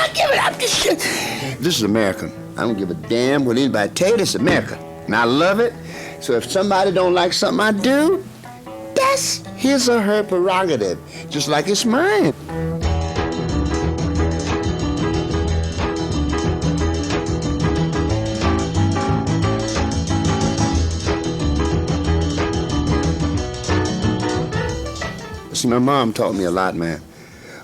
not giving up this shit. This is America. I don't give a damn what anybody tell you. This is America. And I love it. So if somebody don't like something I do, that's his or her prerogative, just like it's mine. See, my mom taught me a lot, man.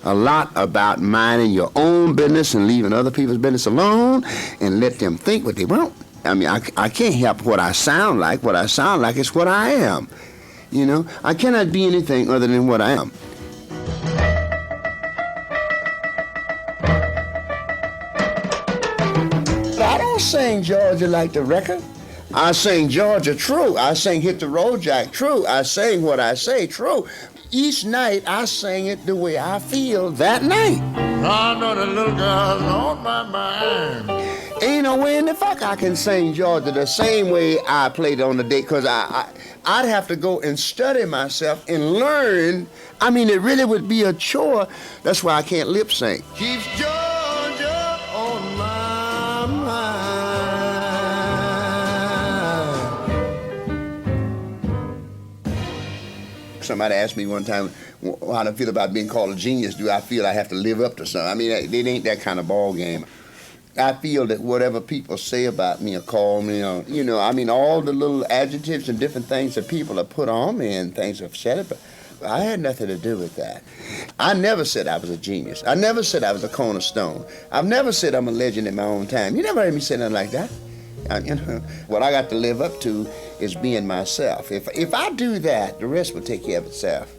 A lot about minding your own business and leaving other people's business alone and let them think what they want. I mean, I can't help what I sound like. What I sound like is what I am. You know, I cannot be anything other than what I am. I don't sing Georgia like the record. I sing Georgia true. I sing Hit the Road Jack true. I sing what I say true. Each night I sing it the way I feel that night. I know the little girl's on my mind. Ain't no way in the fuck I can sing Georgia the same way I played it on the day, because I'd have to go and study myself and learn. I mean, it really would be a chore. That's why I can't lip sync. Keeps Georgia on my mind. Somebody asked me one time how I feel about being called a genius. Do I feel I have to live up to something? I mean, it ain't that kind of ball game. I feel that whatever people say about me or call me, or, you know, I mean, all the little adjectives and different things that people have put on me and things have said about, I had nothing to do with that. I never said I was a genius. I never said I was a cornerstone. I've never said I'm a legend in my own time. You never heard me say nothing like that. You know, what I got to live up to is being myself. If I do that, the rest will take care of itself.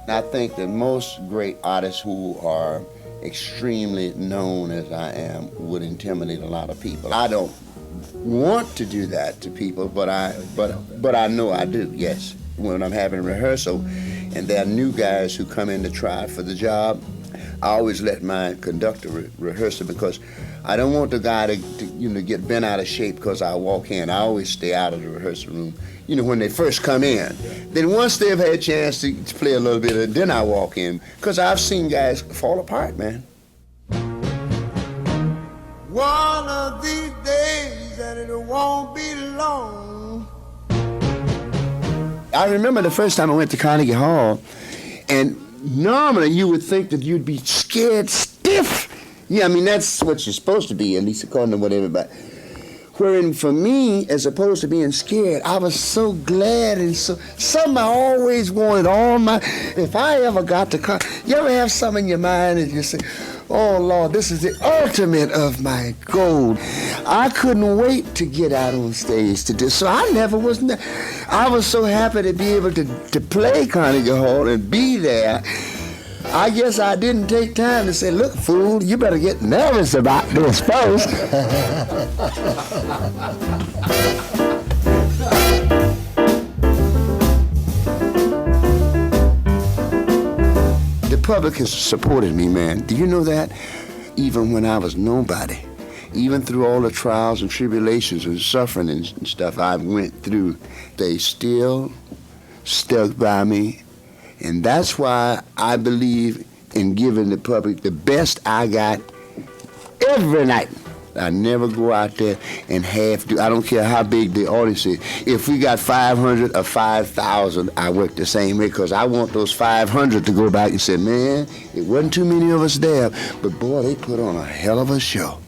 I think that most great artists who are extremely known as I am would intimidate a lot of people. I don't want to do that to people, but I know I do, yes. When I'm having rehearsal and there are new guys who come in to try for the job, I always let my conductor rehearse it, because I don't want the guy to get bent out of shape because I walk in. I always stay out of the rehearsal room, you know, when they first come in. Then once they've had a chance to play a little bit, then I walk in, because I've seen guys fall apart, man. One of these days, and it won't be long. I remember the first time I went to Carnegie Hall, and normally you would think that you'd be scared stiff. Yeah, I mean, that's what you're supposed to be, at least according to what everybody. Wherein for me, as opposed to being scared, I was so glad, and so something I always wanted all my, if I ever got to come, you ever have something in your mind and you say, oh Lord, this is the ultimate of my goal. I couldn't wait to get out on stage to do, so I never was, I was so happy to be able to play Carnegie Hall and be there. I guess I didn't take time to say, look, fool, you better get nervous about this first. The public has supported me, man. Do you know that? Even when I was nobody. Even through all the trials and tribulations and suffering and stuff I went through, they still stuck by me. And that's why I believe in giving the public the best I got every night. I never go out there and half do. I don't care how big the audience is. If we got 500 or 5,000, I work the same way, because I want those 500 to go back and say, man, it wasn't too many of us there, but boy, they put on a hell of a show.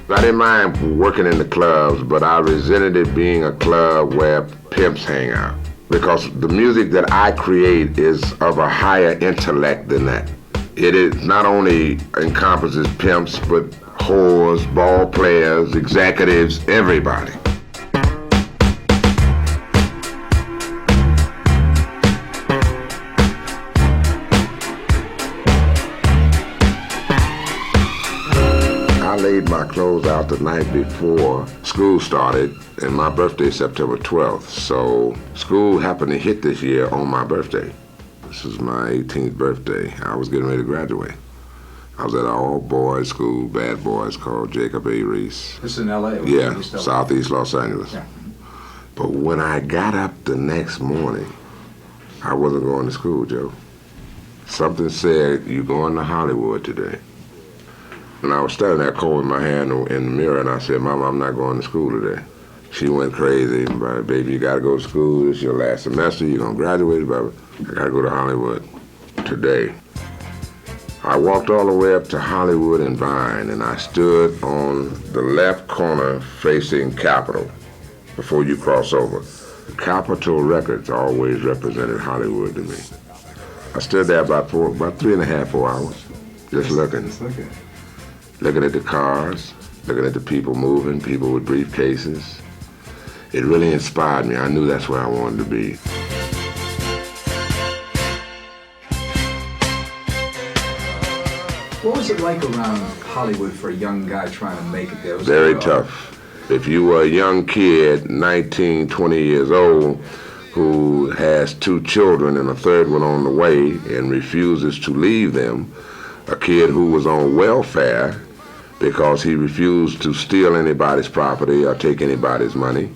I didn't mind working in the clubs, but I resented it being a club where pimps hang out, because the music that I create is of a higher intellect than that. It is not only encompasses pimps, but whores, ball players, executives, everybody. I laid my clothes out the night before school started, and my birthday is September 12th. So school happened to hit this year on my birthday. This is my 18th birthday. I was getting ready to graduate. I was at an all-boys school, bad boys, called Jacob A. Reese. This is in L.A.? Yeah, southeast Los Angeles. Yeah. But when I got up the next morning, I wasn't going to school, Joe. Something said, "You going to Hollywood today?" And I was standing there combing my hair in the mirror, and I said, "Mama, I'm not going to school today." She went crazy. "Baby, you got to go to school. This is your last semester. You're going to graduate, baby. I got to go to Hollywood today." I walked all the way up to Hollywood and Vine, and I stood on the left corner facing Capitol before you cross over. Capitol Records always represented Hollywood to me. I stood there about 3.5, 4 hours, just looking. Looking at the cars, looking at the people moving, people with briefcases. It really inspired me. I knew that's where I wanted to be. What was it like around Hollywood for a young guy trying to make it there? Very tough. If you were a young kid, 19, 20 years old, who has 2 children and a third one on the way and refuses to leave them, a kid who was on welfare because he refused to steal anybody's property or take anybody's money,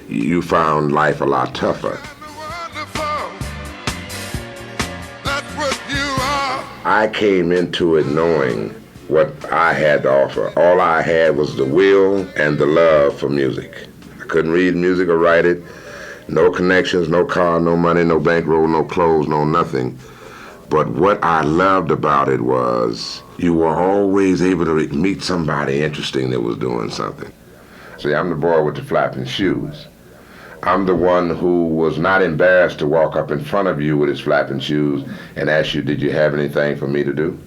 you found life a lot tougher. I came into it knowing what I had to offer. All I had was the will and the love for music. I couldn't read music or write it. No connections, no car, no money, no bankroll, no clothes, no nothing. But what I loved about it was you were always able to meet somebody interesting that was doing something. See, I'm the boy with the flapping shoes. I'm the one who was not embarrassed to walk up in front of you with his flapping shoes and ask you, "Did you have anything for me to do?"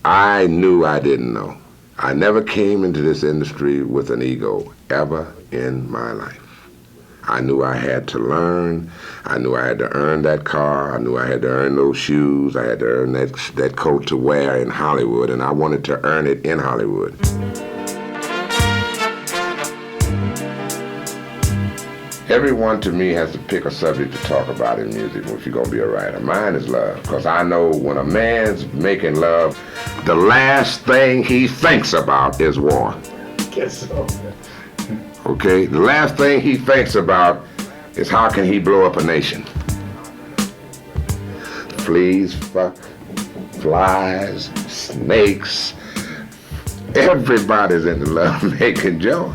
I knew I didn't know. I never came into this industry with an ego, ever in my life. I knew I had to learn. I knew I had to earn that car. I knew I had to earn those shoes. I had to earn that coat to wear in Hollywood, and I wanted to earn it in Hollywood. Everyone to me has to pick a subject to talk about in music if you're going to be a writer. Mine is love, because I know when a man's making love, the last thing he thinks about is war. Guess so. Okay? The last thing he thinks about is how can he blow up a nation. Fleas, flies, snakes, everybody's into love-making, Joe.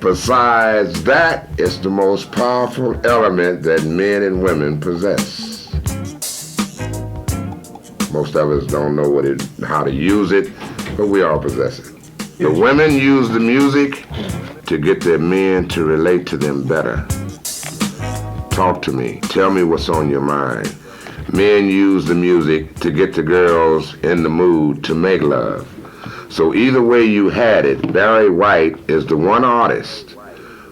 Besides that, it's the most powerful element that men and women possess. Most of us don't know how to use it, but we all possess it. The women use the music to get their men to relate to them better. Talk to me. Tell me what's on your mind. Men use the music to get the girls in the mood to make love. So either way you had it, Barry White is the one artist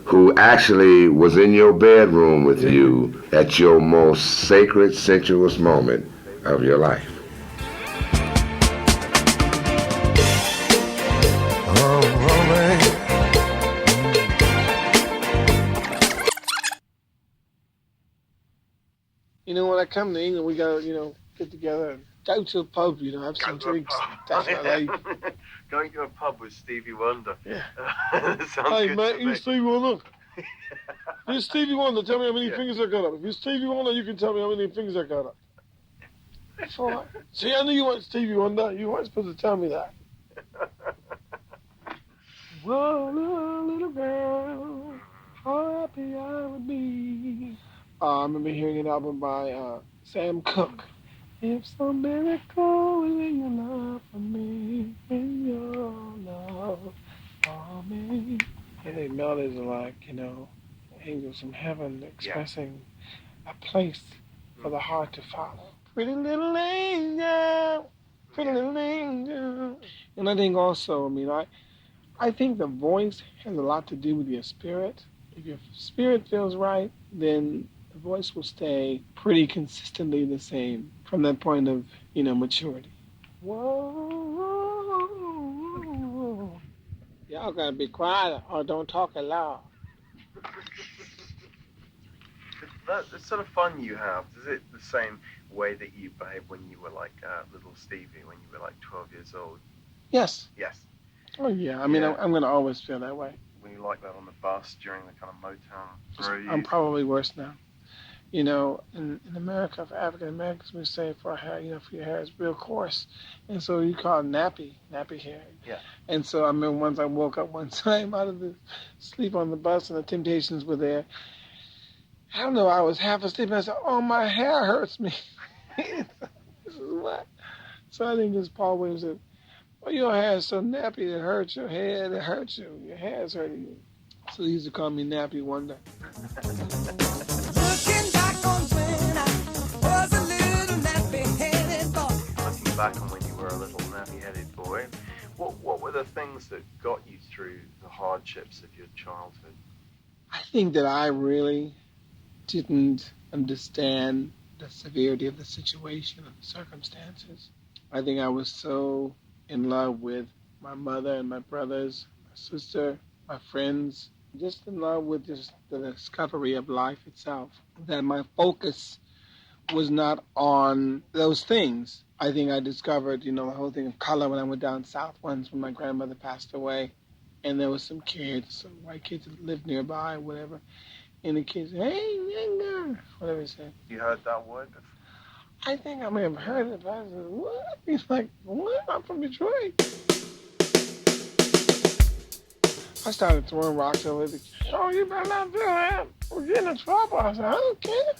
who actually was in your bedroom with you at your most sacred, sensuous moment of your life. You know, when I come to England, we gotta, get together and go to a pub, have some drinks. Definitely. Going to a pub with Stevie Wonder. Yeah. Sounds Hey, good mate, to me. who's Stevie Wonder? If you're Stevie Wonder, tell me how many fingers I got up. If you're Stevie Wonder, you can tell me how many fingers I got up. That's all right. See, I knew you weren't Stevie Wonder. You weren't supposed to tell me that. Whoa, little girl, how happy I would be. I remember hearing an album by Sam Cooke. If some miracle was in your love for me, in your love for me. And the melodies are like, angels from heaven expressing a place for the heart to follow. Pretty little angel, pretty little angel. And I think also, I think the voice has a lot to do with your spirit. If your spirit feels right, then the voice will stay pretty consistently the same from that point of, maturity. Whoa. Y'all gotta be quiet or don't talk aloud. The sort of fun you have, is it the same way that you behaved when you were like little Stevie, when you were like 12 years old? Yes. Yes. Oh yeah. I mean, Yeah. I'm gonna always feel that way. When you like that on the bus during the kind of Motown I'm breeze. probably worse now. You know, in America, for African Americans, we say for our hair, for your hair is real coarse, and so you call it nappy hair. Yeah. And so I remember once I woke up one time out of the sleep on the bus, and the Temptations were there. I don't know, I was half asleep, and I said, "Oh, my hair hurts me." This is what. So I think it's Paul Williams said, "Oh, your hair is so nappy, it hurts your head, it hurts you. Your hair is hurting you." So he used to call me Nappy Wonder. Looking back on when I was a little nappy-headed boy. Looking back on when you were a little nappy-headed boy, what were the things that got you through the hardships of your childhood? I think that I really didn't understand the severity of the situation and the circumstances. I think I was so in love with my mother and my brothers, my sister, my friends, just in love with just the discovery of life itself, that my focus was not on those things. I think I discovered, the whole thing of color when I went down south once when my grandmother passed away. And there was some kids, some white kids that lived nearby, whatever. And the kids, hey, nigga, whatever he said. You heard that word before? I think I may have heard it, but I said, what? He's like, what? I'm from Detroit. I started throwing rocks over the kid. Oh, you better not do that. We're getting in trouble. I said, I don't care.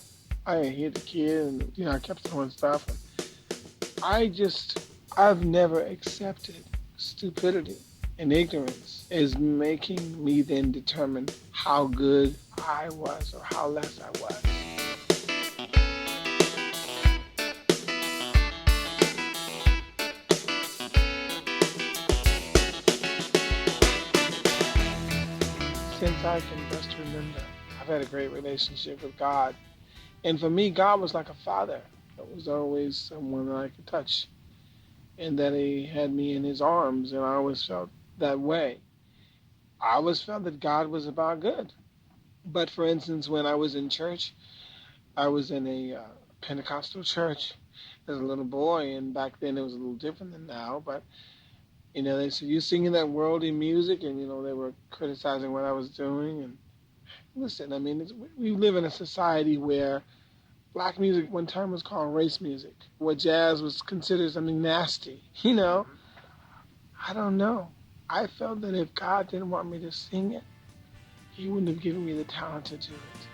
I hit the kid, and, I kept throwing stuff. And I've never accepted stupidity and ignorance as making me then determine how good I was or how less I was. Since I can best remember, I've had a great relationship with God. And for me, God was like a father. It was always someone that I could touch. And that he had me in his arms, and I always felt that way. I always felt that God was about good. But for instance, when I was in church, I was in a Pentecostal church as a little boy, and back then it was a little different than now. But they said, "You singing that worldly music," and they were criticizing what I was doing. And listen, I mean, we live in a society where black music one time was called race music, where jazz was considered something nasty. I don't know. I felt that if God didn't want me to sing it, he wouldn't have given me the talent to do it.